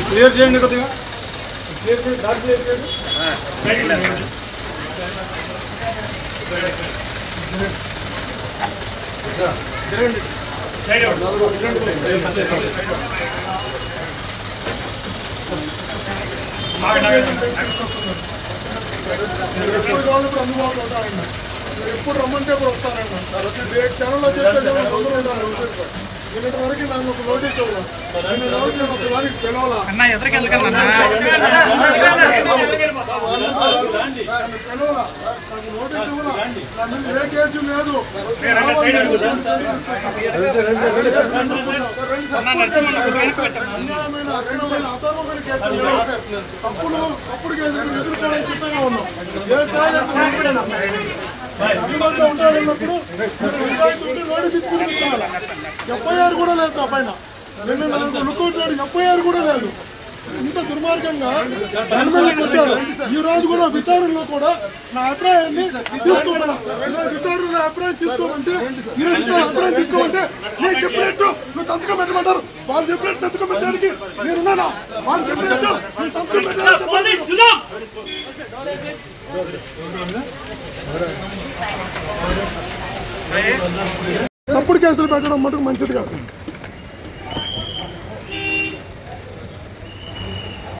Clear చేయండి కొద్దిగా clear చేయండి డార్క్ క్లియర్ చేయండి సైడ్ ఎప్పుడు అందుబాటులో ఉంటానండి ఎప్పుడు రమ్మంటే ఇప్పుడు వస్తానండి ఛానల్లో చెప్తే అందరూ ఉంటానండి నిన్నటి వరకు నాకు ఒక నోటీస్ ఇవ్వాలి నిన్న రోజు ఒక దానికి పిలవాలా పిలవాలా నాకు నోటీస్ ఇవ్వాలా నా మీద ఏ కేసు లేదు అన్యాయమైన అక్రమమైన అధర్మమైన కేసులు తప్పుడు కేసులు ఎదుర్కోవడానికి సిద్ధంగా ఉన్నాం ఏ స్థాయిలో అందుబాటులో ఉంటారన్నప్పుడు నిజాయితీ ఉంటే నోటీస్ ఇచ్చి పిలిపించాలి ఎఫ్ఐఆర్ కూడా లేదు నా పైన నిన్న నాకు లుక్అవుట్ నాడు ఎఫ్ఐఆర్ కూడా లేదు ఇంత దుర్మార్గంగా దాని మీద కొట్టారు ఈ రోజు కూడా విచారణలో కూడా నా అభిప్రాయాన్ని తీసుకోమన్నా విచారణలో అభిప్రాయం తీసుకోమంటే ఈరోజు విచారణ అభిప్రాయం తీసుకోమంటే నేను చెప్పినట్టు నువ్వు సంతకం పెట్టమంటారు వాళ్ళు చెప్పినట్టు సంతకం పెట్టడానికి నేనున్నానా వాళ్ళు చెప్పినట్టు నేను సంతకం పెట్టాలని తప్పుడు కేసులు పెట్టడం మటుకు మంచిది కాదు.